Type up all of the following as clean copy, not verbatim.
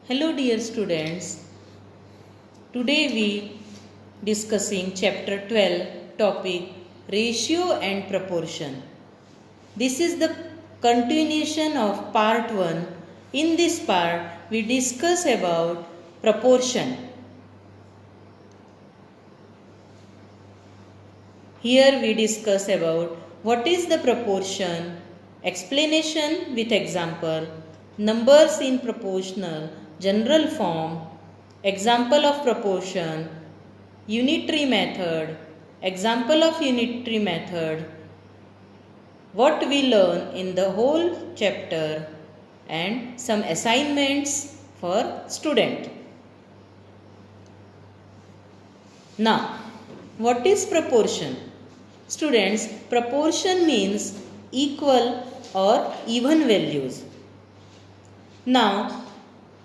Hello dear students, today we discussing chapter 12 topic ratio and proportion. This is the continuation of part 1. In this part we discuss about proportion. Here we discuss about what is the proportion, explanation with example, numbers in proportional, general form, example of proportion, unitary method, example of unitary method, what we learn in the whole chapter and some assignments for student. Now, what is proportion? Students, proportion means equal or even values. Now,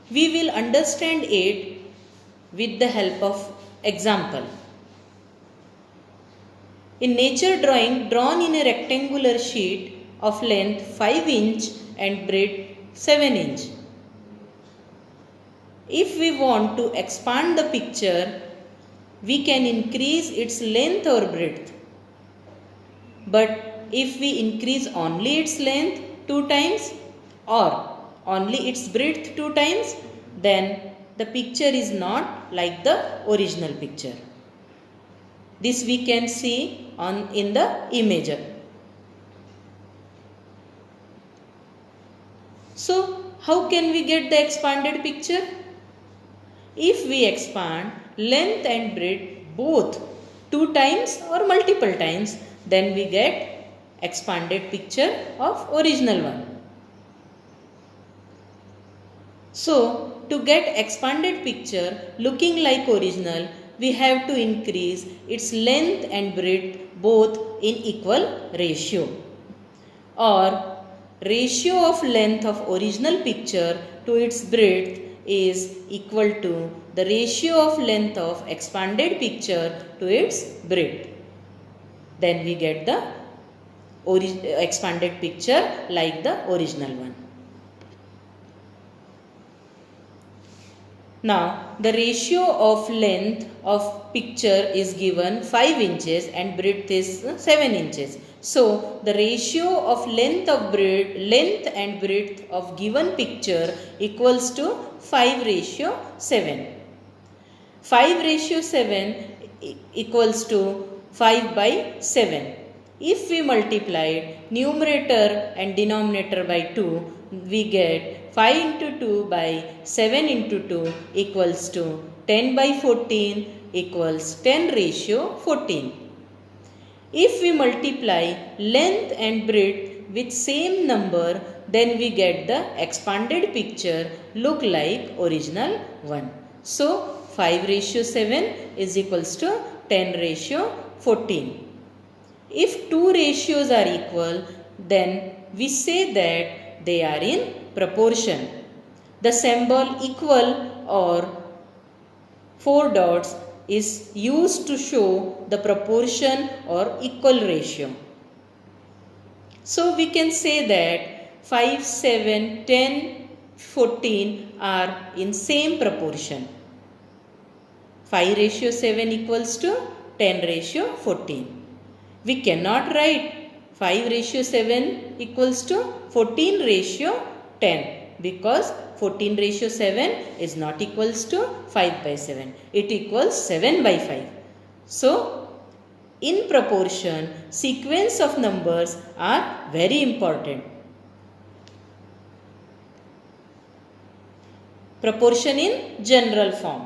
we will understand it with the help of example. In nature drawing drawn in a rectangular sheet of length 5 inch and breadth 7 inch. If we want to expand the picture, we can increase its length or breadth. But if we increase only its length 2 times or only its breadth 2 times, then the picture is not like the original picture. This we can see in the image. So, how can we get the expanded picture? If we expand length and breadth both 2 times or multiple times, then we get expanded picture of original one. So, to get expanded picture looking like original, we have to increase its length and breadth both in equal ratio. Or ratio of length of original picture to its breadth is equal to the ratio of length of expanded picture to its breadth. Then we get the expanded picture like the original one. Now, the ratio of length of picture is given 5 inches and breadth is 7 inches. So, the ratio of length and breadth of given picture equals to 5:7. 5:7 equals to 5/7. If we multiply numerator and denominator by 2, we get 5 into 2 by 7 into 2 equals to 10/14 equals 10:14. If we multiply length and breadth with same number, then we get the expanded picture look like original one. So, 5:7 is equals to 10:14. If two ratios are equal, then we say that they are in proportion. The symbol equal or 4 dots is used to show the proportion or equal ratio. So we can say that 5, 7, 10, 14 are in same proportion. 5:7 equals to 10:14. We cannot write 5:7 equals to 14:10 because 14:7 is not equals to 5/7. It equals 7/5. So, in proportion, sequence of numbers are very important. Proportion in general form.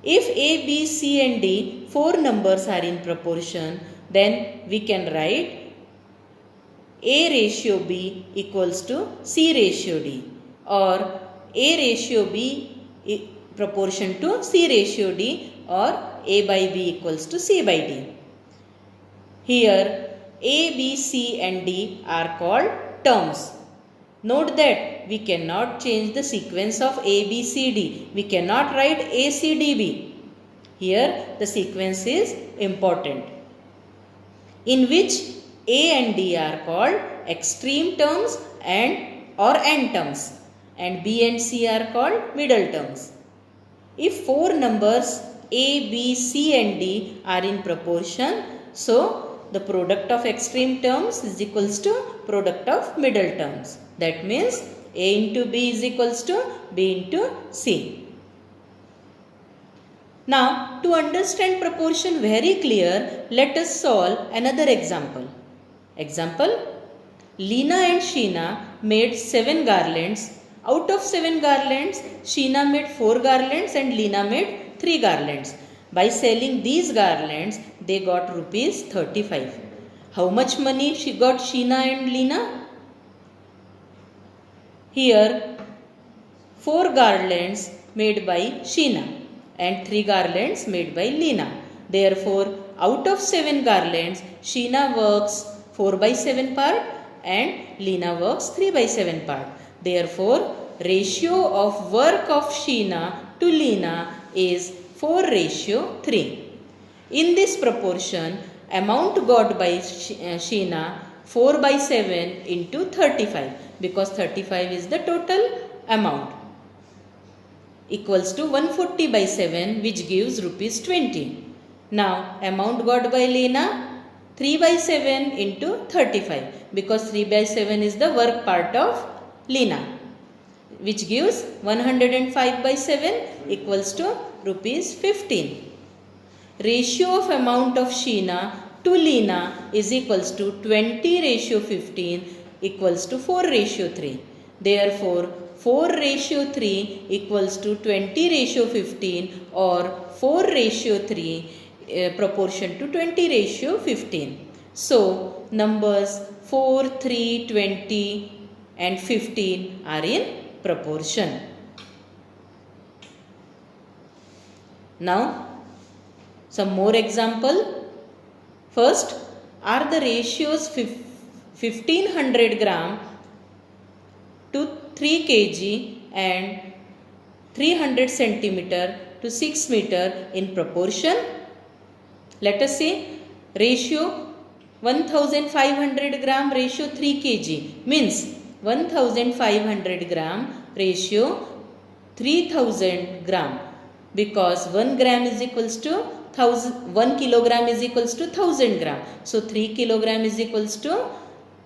If A, B, C and D 4 numbers are in proportion, then we can write A ratio B equals to C ratio D, or A ratio B proportion to C ratio D, or A by B equals to C by D. Here A, B, C and D are called terms. Note that we cannot change the sequence of A, B, C, D. We cannot write A, C, D, B. Here the sequence is important, in which A and D are called extreme terms or n terms. and B and C are called middle terms. If four numbers A, B, C and D are in proportion, so the product of extreme terms is equals to product of middle terms. That means A into B is equals to B into C. Now, to understand proportion very clear, let us solve another example. Example, Leena and Sheena made 7 garlands. Out of 7 garlands, Sheena made 4 garlands and Leena made 3 garlands. By selling these garlands, they got rupees 35. How much money got Sheena and Leena? Here, 4 garlands made by Sheena and 3 garlands made by Leena. Therefore, out of 7 garlands, Sheena works 4 by 7 part and Leena works 3 by 7 part. Therefore, ratio of work of Sheena to Leena is 4:3. In this proportion, amount got by Sheena 4 by 7 into 35 because 35 is the total amount, equals to 140 by 7, which gives rupees 20. Now amount got by Leena 3 by 7 into 35 because 3 by 7 is the work part of Leena, which gives 105 by 7 equals to rupees 15. Ratio of amount of Sheena to Leena is equals to 20:15 equals to 4:3. Therefore, 4:3 equals to 20:15 or 4:3 proportion to 20:15. So, numbers 4, 3, 20 and 15 are in proportion. Now, some more example. First, are the ratios 1500 gram to 3 kg and 300 centimeter to 6 meter in proportion? Let us say ratio 1500 gram ratio 3 kg means 1500 gram ratio 3000 gram, because 1 gram is equals to 1 kilogram is equals to 1000 gram. So 3 kilogram is equals to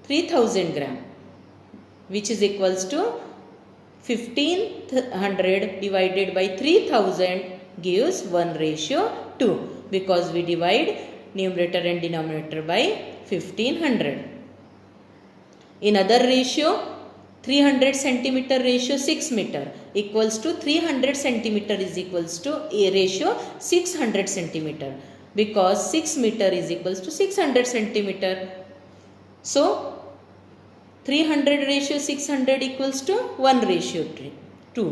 3000 gram, which is equals to 1500 divided by 3000 gives 1:2, because we divide numerator and denominator by 1500. In other ratio, 300 centimeter ratio 6 meter equals to 300 centimeter is equals to a ratio 600 centimeter, because 6 meter is equals to 600 centimeter. So 300 ratio 600 equals to 1:2.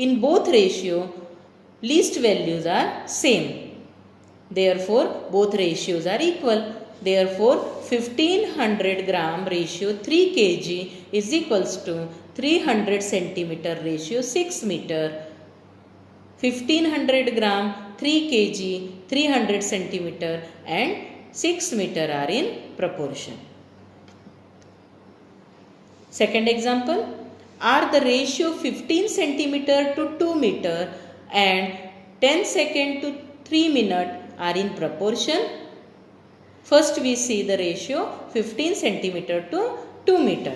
In both ratio, least values are same. Therefore, both ratios are equal. Therefore, 1500 gram ratio 3 kg is equals to 300 centimeter ratio 6 meter. 1500 gram 3 kg 300 centimeter and 6 meter are in proportion. Second example, are the ratio 15 centimeter to 2 meter and 10 second to 3 minute are in proportion? First we see the ratio 15 centimeter to 2 meter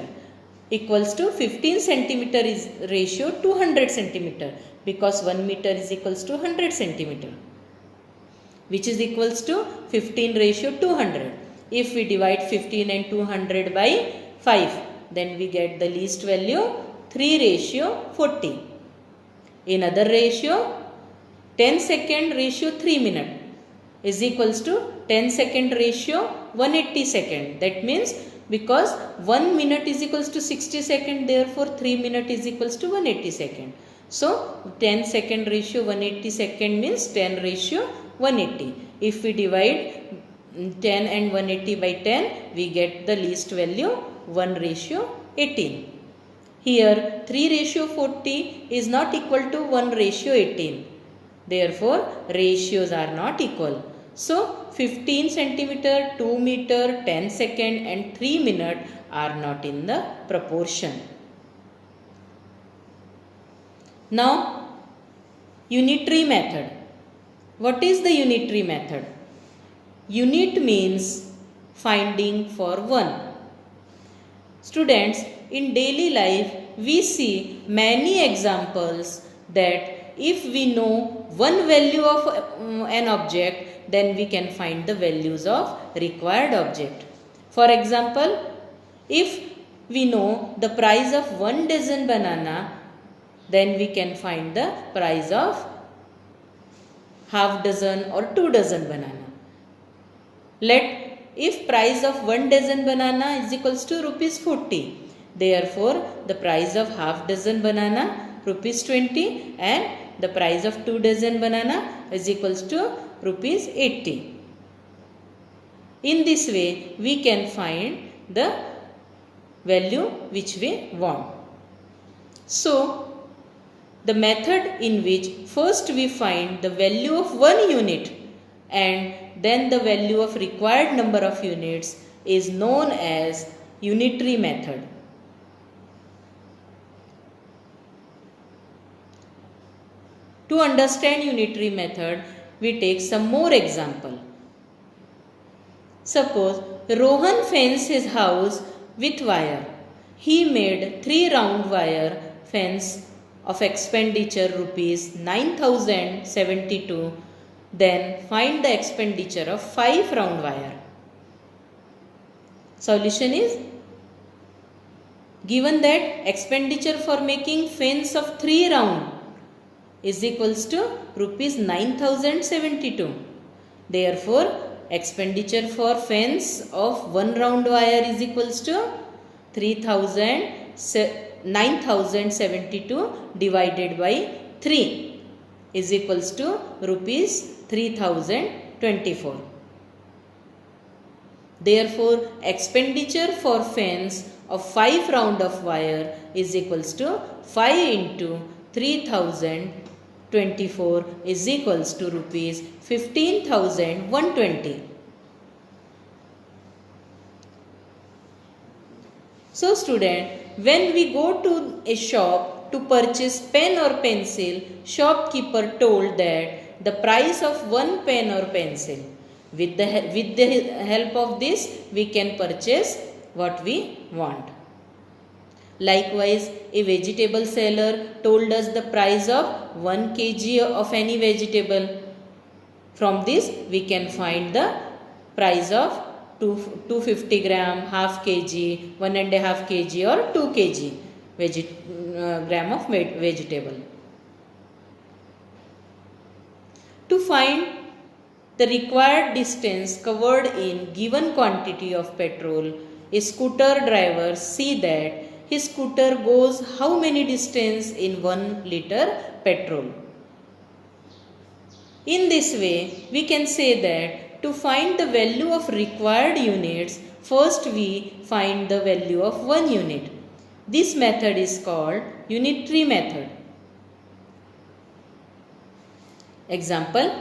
equals to 15 centimeter is ratio 200 centimeter, because 1 meter is equals to 100 centimeter, which is equals to 15 ratio 200. If we divide 15 and 200 by 5, then we get the least value 3:40. In other ratio, 10 second ratio 3 minute is equals to 10 second ratio 180 second. That means because 1 minute is equals to 60 second, therefore 3 minute is equals to 180 second. So 10 second ratio 180 second means 10 ratio 180. If we divide 10 and 180 by 10, we get the least value 1:18. Here 3:40 is not equal to 1:18. Therefore, ratios are not equal. So, 15 centimeter, 2 meter, 10 second and 3 minute are not in the proportion. Now, unitary method. What is the unitary method? Unit means finding for one. Students, in daily life we see many examples that if we know one value of an object, then we can find the values of required object. For example, if we know the price of 1 dozen banana, then we can find the price of half dozen or 2 dozen banana. If price of 1 dozen banana is equals to rupees 40, therefore the price of half dozen banana rupees 20 and the price of 2 dozen banana is equals to rupees 80. In this way we can find the value which we want. So, the method in which first we find the value of one unit and then the value of required number of units is known as unitary method. To understand unitary method, we take some more example. Suppose Rohan fenced his house with wire. He made 3 round wire fence of expenditure rupees 9,072. Then find the expenditure of 5 round wire. Solution is, given that expenditure for making fence of 3 round is equals to rupees 9,072. Therefore, expenditure for fence of 1 round wire is equals to 9,072 divided by 3 is equals to rupees 3,024. Therefore, expenditure for fence of 5 round of wire is equals to 5 into 3,024 is equals to rupees 15,120. So student, when we go to a shop to purchase pen or pencil, shopkeeper told that the price of one pen or pencil. With the help of this, we can purchase what we want. Likewise, a vegetable seller told us the price of 1 kg of any vegetable. From this, we can find the price of 250 gram, half kg, 1.5 kg or 2 kg gram of vegetable. To find the required distance covered in given quantity of petrol, a scooter driver see that his scooter goes how many distance in 1 liter petrol. In this way, we can say that to find the value of required units, first we find the value of 1 unit. This method is called unitary method. Example,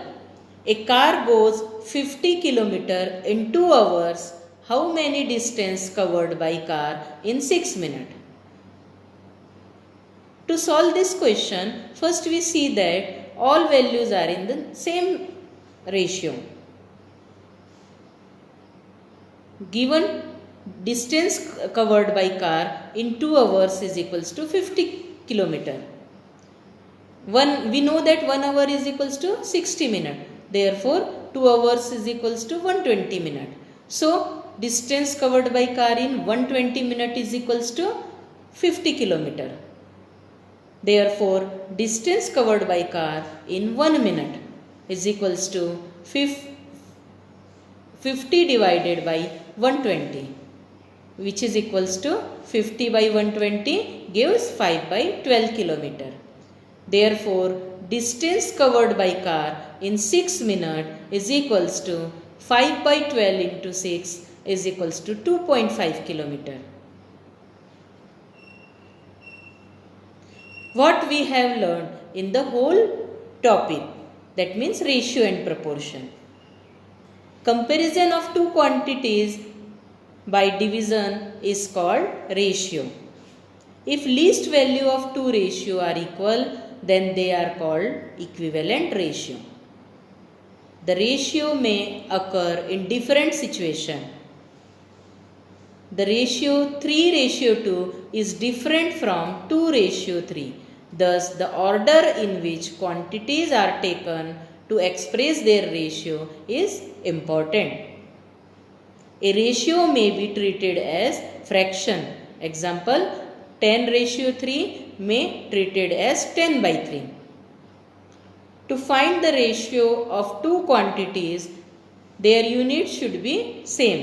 a car goes 50 km in 2 hours. How many distance covered by car in 6 minutes? To solve this question, first we see that all values are in the same ratio. Given distance covered by car in 2 hours is equals to 50 km. We know that 1 hour is equals to 60 minutes. Therefore, 2 hours is equals to 120 minutes. So, distance covered by car in 120 minutes is equals to 50 km. Therefore, distance covered by car in 1 minute is equals to 50 divided by 120, which is equals to 50 by 120 gives 5 by 12 km. Therefore, distance covered by car in 6 minutes is equals to 5 by 12 into 6 is equals to 2.5 km. What we have learned in the whole topic, that means ratio and proportion. Comparison of two quantities by division is called ratio. If least value of two ratio are equal, then they are called equivalent ratio. The ratio may occur in different situations. The ratio 3:2 is different from 2:3. Thus, the order in which quantities are taken to express their ratio is important. A ratio may be treated as fraction. Example, 10:3 may treated as 10/3. To find the ratio of two quantities, their units should be same.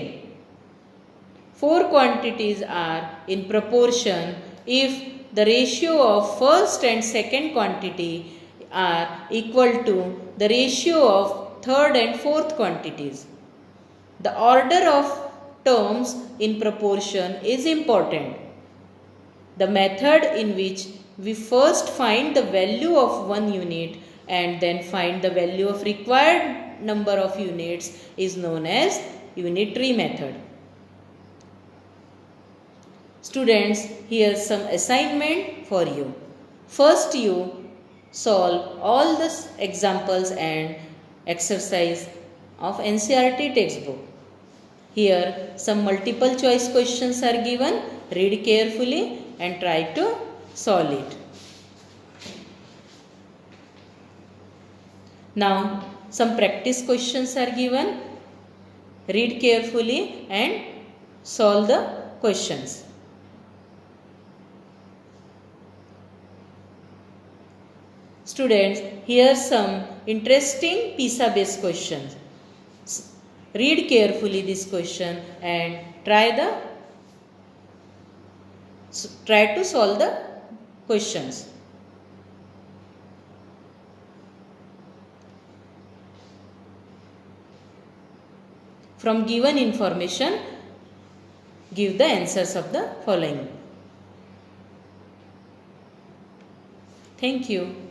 Four quantities are in proportion if the ratio of first and second quantity are equal to the ratio of third and fourth quantities. The order of terms in proportion is important. The method in which we first find the value of one unit and then find the value of required number of units is known as unitary method. Students, here is some assignment for you. First, you solve all the examples and exercise of NCERT textbook. Here, some multiple choice questions are given. Read carefully and try to solve it. Now, some practice questions are given. Read carefully and solve the questions. Students, here are some interesting PISA-based questions. Read carefully this question and try to solve the questions. From given information, give the answers of the following. Thank you.